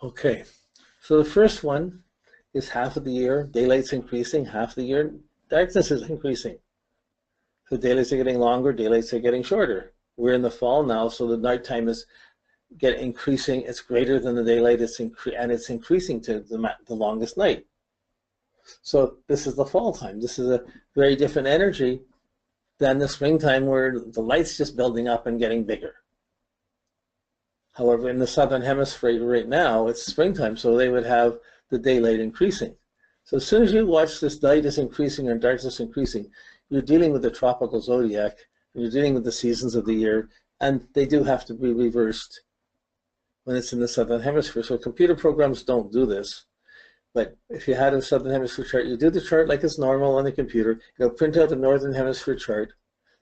Okay, so the first one is half of the year, daylight's increasing, half the year, darkness is increasing. So daylights are getting longer, daylights are getting shorter. We're in the fall now, so the nighttime is increasing. It's greater than the daylight, and it's increasing to the longest night. So this is the fall time. This is a very different energy than the springtime where the light's just building up and getting bigger. However, in the southern hemisphere right now, it's springtime, so they would have the daylight increasing. So as soon as you watch this light is increasing or darkness increasing, you're dealing with the tropical zodiac, and you're dealing with the seasons of the year, and they do have to be reversed when it's in the southern hemisphere. So computer programs don't do this. But if you had a southern hemisphere chart, you do the chart like it's normal on the computer. It'll print out the northern hemisphere chart.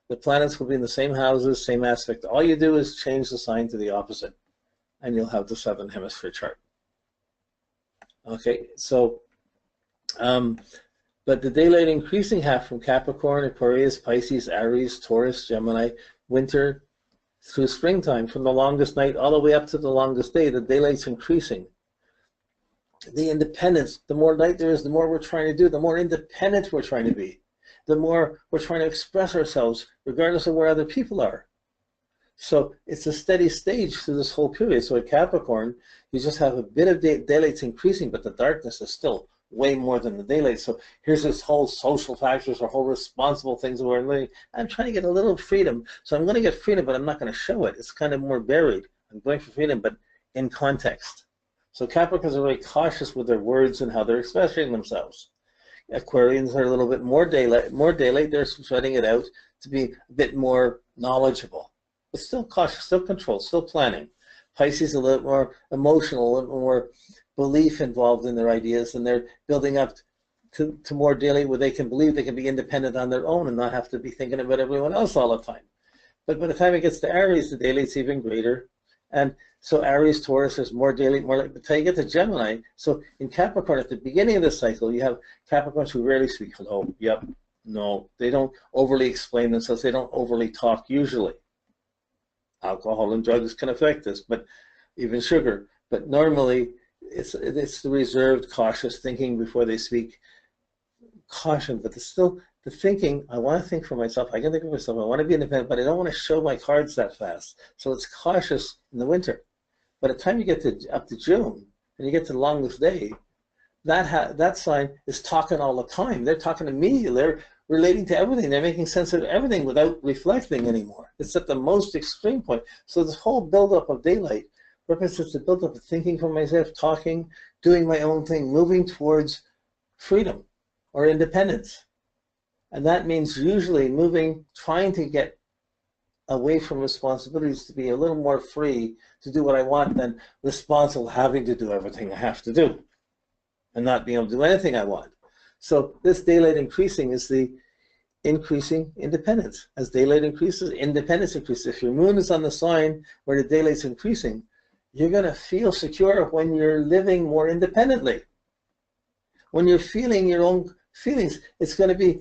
The planets will be in the same houses, same aspect. All you do is change the sign to the opposite, and you'll have the southern hemisphere chart. Okay, so, but the daylight increasing half from Capricorn, Aquarius, Pisces, Aries, Taurus, Gemini, winter through springtime, from the longest night all the way up to the longest day, the daylight's increasing. The independence, the more light there is, the more we're trying to do, the more independent we're trying to be. The more we're trying to express ourselves, regardless of where other people are. So it's a steady stage through this whole period. So at Capricorn, you just have a bit of daylight's increasing, but the darkness is still way more than the daylight. So here's this whole social factors or whole responsible things we're living. I'm trying to get a little freedom. So I'm going to get freedom, but I'm not going to show it. It's kind of more buried. I'm going for freedom, but in context. So Capricorns are very cautious with their words and how they're expressing themselves. Aquarians are a little bit more daylight, they're sweating it out to be a bit more knowledgeable, but still cautious, still controlled, still planning. Pisces a little more emotional, a little more belief involved in their ideas, and they're building up to more daily where they can believe they can be independent on their own and not have to be thinking about everyone else all the time. But by the time it gets to Aries, the daylight's even greater. And so Aries, Taurus, there's more daylight, more light. But until you get to Gemini, so in Capricorn, at the beginning of the cycle, you have Capricorns who rarely speak. Hello, yep, no. They don't overly explain themselves. They don't overly talk usually. Alcohol and drugs can affect this, but even sugar. But normally, it's the reserved, cautious thinking before they speak. Caution, but it's still the thinking. I want to think for myself. I can think for myself. I want to be independent, but I don't want to show my cards that fast. So it's cautious in the winter. By the time you get up to June and you get to the longest day, that sign is talking all the time. They're talking to me. They're relating to everything. They're making sense of everything without reflecting anymore. It's at the most extreme point. So this whole buildup of daylight represents the buildup of thinking for myself, talking, doing my own thing, moving towards freedom or independence. And that means usually moving, trying to get away from responsibilities to be a little more free to do what I want than responsible having to do everything I have to do and not being able to do anything I want. So this daylight increasing is the increasing independence. As daylight increases, independence increases. If your moon is on the sign where the daylight's increasing, you're going to feel secure when you're living more independently. When you're feeling your own feelings, it's going to be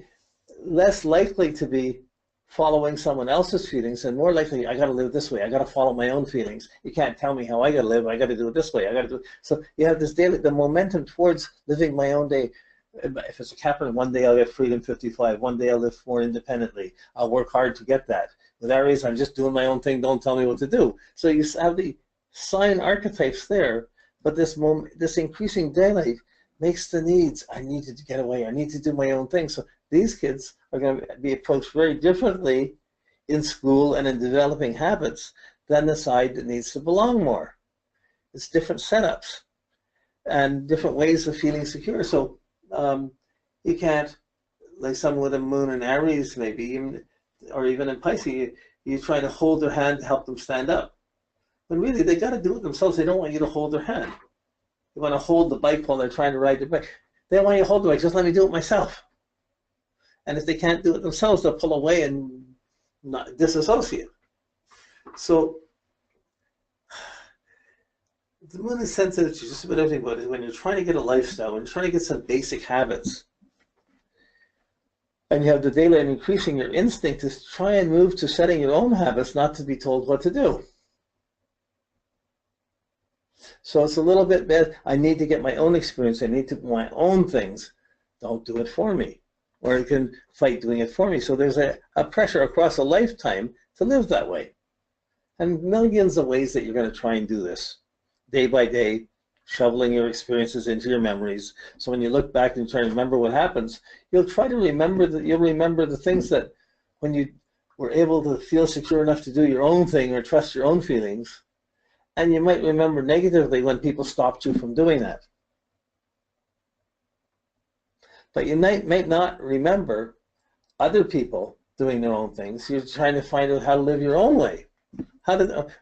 less likely to be following someone else's feelings and more likely, I got to live this way. I got to follow my own feelings. You can't tell me how I got to live. I got to do it this way. I got to do it. So you have this daily, the momentum towards living my own day. If it's a Capricorn, one day I'll get freedom 55. One day I'll live more independently. I'll work hard to get that. With Aries, I'm just doing my own thing. Don't tell me what to do. So you have the sign archetypes there, but this increasing daylight makes the needs. I need to get away. I need to do my own thing. So these kids are going to be approached very differently in school and in developing habits than the side that needs to belong more. It's different setups and different ways of feeling secure. So you can't, like someone with a moon in Aries maybe, or even in Pisces, you try to hold their hand to help them stand up. But really, they got to do it themselves. They don't want you to hold their hand. They want to hold the bike while they're trying to ride the bike. They don't want you to hold the bike. Just let me do it myself. And if they can't do it themselves, they'll pull away and not disassociate. So the moon is sensitive to just about everything, but when you're trying to get a lifestyle, when you're trying to get some basic habits, and you have the daylight increasing, your instinct is to try and move to setting your own habits, not to be told what to do. So it's a little bit bad. I need to get my own experience. I need to do my own things. Don't do it for me. Or you can fight doing it for me. So there's a pressure across a lifetime to live that way. And millions of ways that you're going to try and do this, day by day, shoveling your experiences into your memories. So when you look back and try to remember what happens, you'll try to remember that you'll remember the things that when you were able to feel secure enough to do your own thing or trust your own feelings. And you might remember negatively when people stopped you from doing that. But you might not remember other people doing their own things. You're trying to find out how to live your own way.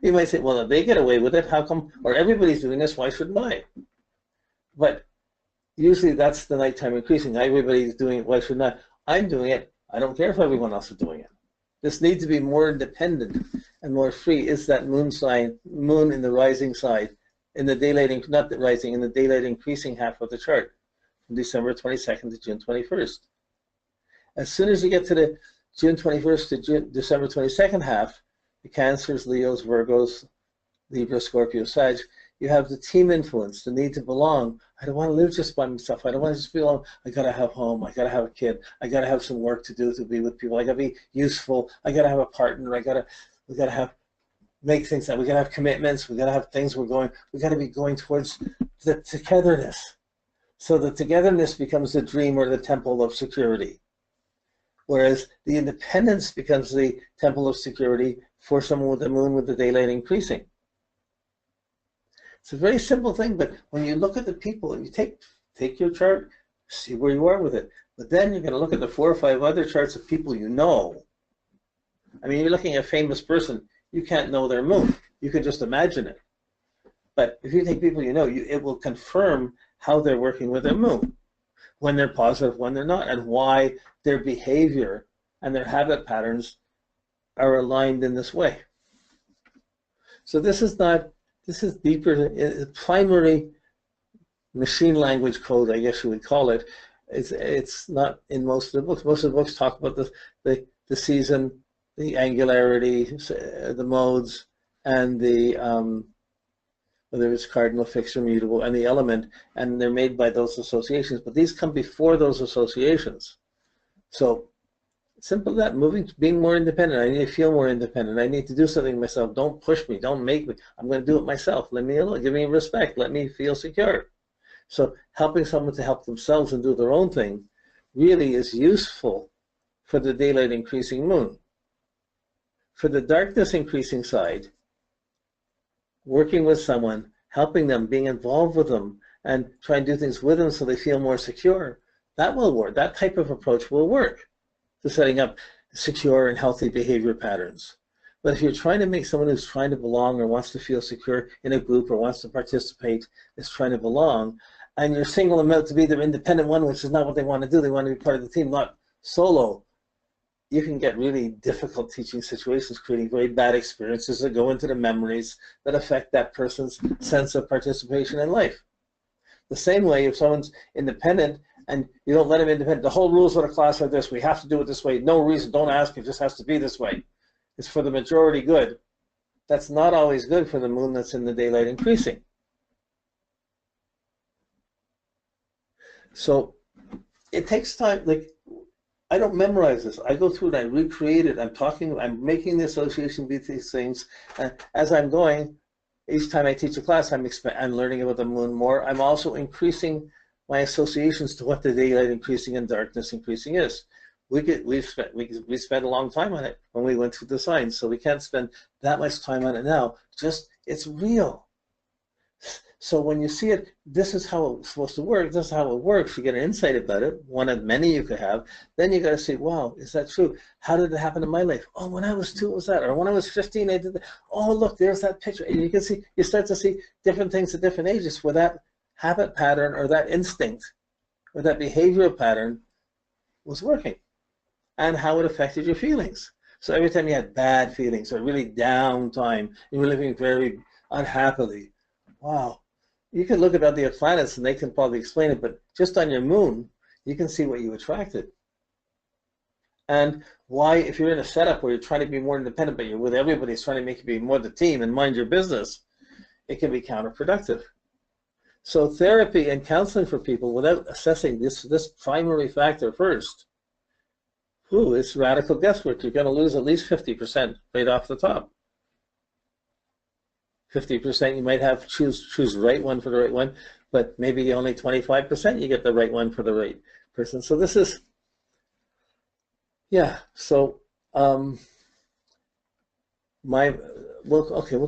You might say, well, if they get away with it, how come, or everybody's doing this, why shouldn't I? But usually that's the nighttime increasing. Everybody's doing it, why shouldn't I? I'm doing it. I don't care if everyone else is doing it. This needs to be more independent and more free. Is that moon sign, moon in the rising side, in the daylight, not the rising, in the daylight increasing half of the chart, from December 22nd to June 21st. As soon as you get to the June 21st to December 22nd half, the Cancers, Leos, Virgos, Libra, Scorpio, Sag, you have the team influence, the need to belong. I don't want to live just by myself. I don't want to just feel, I got to have home. I got to have a kid. I got to have some work to do to be with people. I got to be useful. I got to have a partner. We got to make things that we got to have commitments. We got to have things we got to be going towards the togetherness. So the togetherness becomes the dream or the temple of security. Whereas the independence becomes the temple of security for someone with the moon with the daylight increasing. It's a very simple thing, but when you look at the people and you take your chart, see where you are with it. But then you're going to look at the 4 or 5 other charts of people you know. I mean, you're looking at a famous person. You can't know their moon. You can just imagine it. But if you take people you know, it will confirm how they're working with their moon, when they're positive, when they're not, and why their behavior and their habit patterns are aligned in this way. So this is deeper, primary machine language code, I guess you would call it. It's not in most of the books. Most of the books talk about the season, the angularity, the modes, and the whether it's cardinal, fixed, or mutable, and the element, and they're made by those associations. But these come before those associations. So simple as that, being more independent. I need to feel more independent. I need to do something myself. Don't push me. Don't make me. I'm going to do it myself. Let me alone. Give me respect. Let me feel secure. So helping someone to help themselves and do their own thing really is useful for the daylight increasing moon. For the darkness increasing side, working with someone, helping them, being involved with them, and trying to do things with them so they feel more secure, that will work. That type of approach will work to setting up secure and healthy behavior patterns. But if you're trying to make someone who's trying to belong or wants to feel secure in a group or wants to participate, is trying to belong, and you're singling them out to be their independent one, which is not what they want to do. They want to be part of the team, not solo. You can get really difficult teaching situations, creating very bad experiences that go into the memories that affect that person's sense of participation in life. The same way, if someone's independent and you don't let them independent, the whole rules of the class are this, we have to do it this way, no reason, don't ask, it just has to be this way. It's for the majority good. That's not always good for the moon that's in the daylight increasing. So it takes time. Like, I don't memorize this. I go through it, I recreate it, I'm making the association between these things. As I'm going, each time I teach a class, I'm learning about the moon more. I'm also increasing my associations to what the daylight increasing and darkness increasing is. We spent a long time on it when we went through the signs, so we can't spend that much time on it now. Just, it's real. So when you see it, this is how it's supposed to work, this is how it works, you get an insight about it, one of many you could have. Then you got to say, wow, is that true? How did it happen in my life? Oh, when I was 2, it was that. Or when I was 15, I did that. Oh, look, there's that picture. And you can see, you start to see different things at different ages where that habit pattern or that instinct or that behavioral pattern was working and how it affected your feelings. So every time you had bad feelings or really down time, you were living very unhappily, wow. You can look at other planets and they can probably explain it, but just on your moon, you can see what you attracted. And why, if you're in a setup where you're trying to be more independent, but you're with everybody who's trying to make you be more the team and mind your business, it can be counterproductive. So therapy and counseling for people without assessing this primary factor first, it's radical guesswork. You're going to lose at least 50% right off the top. 50% you might have choose the right one for the right one, but maybe only 25% you get the right one for the right person. So this is, yeah. So we'll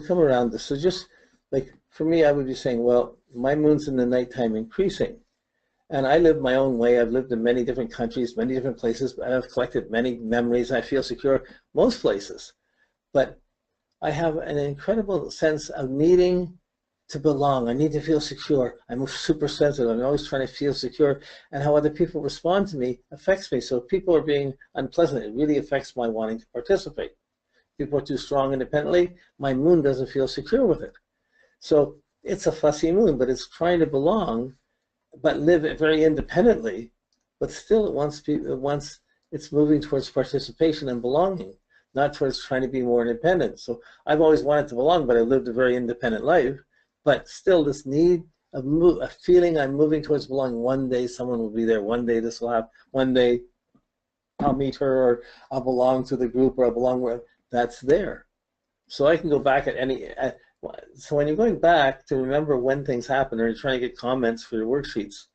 come around this. So just like for me, I would be saying, well, my moon's in the nighttime increasing, and I live my own way. I've lived in many different countries, many different places, and I've collected many memories. I feel secure most places, but I have an incredible sense of needing to belong. I need to feel secure. I'm super sensitive. I'm always trying to feel secure, and how other people respond to me affects me. So if people are being unpleasant, it really affects my wanting to participate. If people are too strong independently, my moon doesn't feel secure with it. So it's a fussy moon, but it's trying to belong, but live very independently, but still it's moving towards participation and belonging, not towards trying to be more independent. So I've always wanted to belong, but I lived a very independent life, but still this need of a feeling I'm moving towards belonging. One day someone will be there, one day this will happen, one day I'll meet her, or I'll belong to the group, or I'll belong where that's there. So I can go back so when you're going back to remember when things happen, or you're trying to get comments for your worksheets,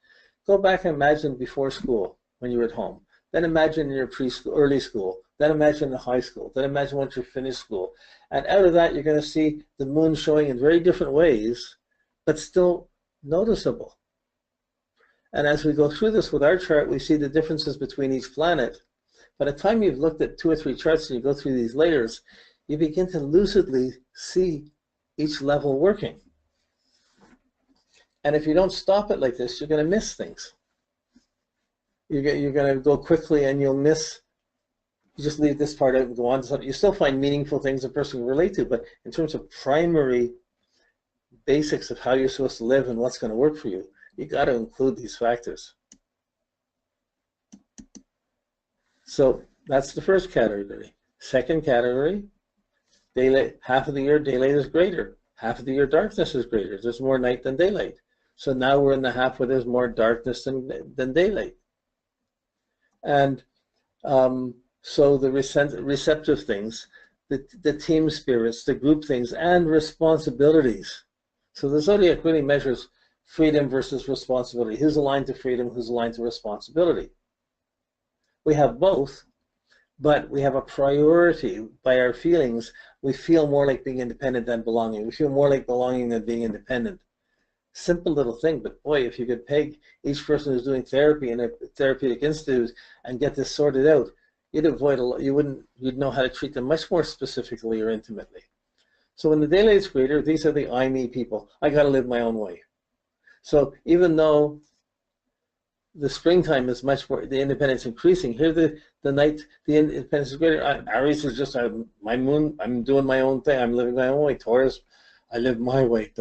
go back and imagine before school when you were at home. Then imagine in your preschool, early school. Then imagine in high school. Then imagine once you finish school. And out of that, you're going to see the moon showing in very different ways, but still noticeable. And as we go through this with our chart, we see the differences between each planet. By the time you've looked at 2 or 3 charts and you go through these layers, you begin to lucidly see each level working. And if you don't stop it like this, you're going to miss things. You're going to go quickly and you'll miss. You just leave this part out and go on to something. You still find meaningful things a person can relate to, but in terms of primary basics of how you're supposed to live and what's going to work for you, you got to include these factors. So that's the first category. Second category, daylight. Half of the year daylight is greater. Half of the year darkness is greater. There's more night than daylight. So now we're in the half where there's more darkness than daylight. And so the receptive things, the team spirits, the group things, and responsibilities. So the zodiac really measures freedom versus responsibility. Who's aligned to freedom, who's aligned to responsibility. We have both, but we have a priority by our feelings. We feel more like being independent than belonging. We feel more like belonging than being independent. Simple little thing, but boy, if you could peg each person who's doing therapy in a therapeutic institute and get this sorted out, you'd avoid a lot. You'd know how to treat them much more specifically or intimately. So when the daylight is greater, these are the I, me people. I got to live my own way. So even though the springtime is much more, the independence increasing, here the independence is greater. Aries is just my moon, I'm doing my own thing, I'm living my own way. Taurus, I live my way.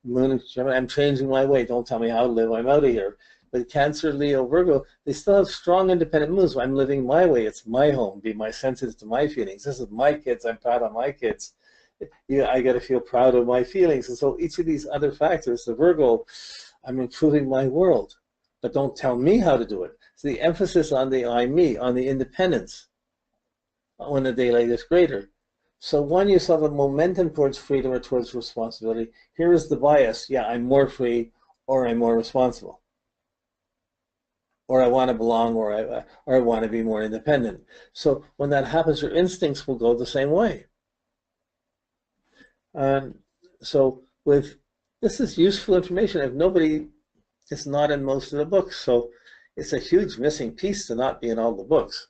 Moon, I'm changing my way. Don't tell me how to live. I'm out of here. But Cancer, Leo, Virgo, they still have strong independent moons. I'm living my way. It's my home. Be my sensitive to my feelings. This is my kids. I'm proud of my kids. I got to feel proud of my feelings. And so each of these other factors, the Virgo, I'm improving my world. But don't tell me how to do it. So the emphasis on the I, me, on the independence when the daylight is greater. So when you saw the momentum towards freedom or towards responsibility, here is the bias. Yeah, I'm more free, or I'm more responsible, or I want to belong, or I want to be more independent. So when that happens, your instincts will go the same way. So this is useful information. If nobody, it's not in most of the books, so it's a huge missing piece to not be in all the books.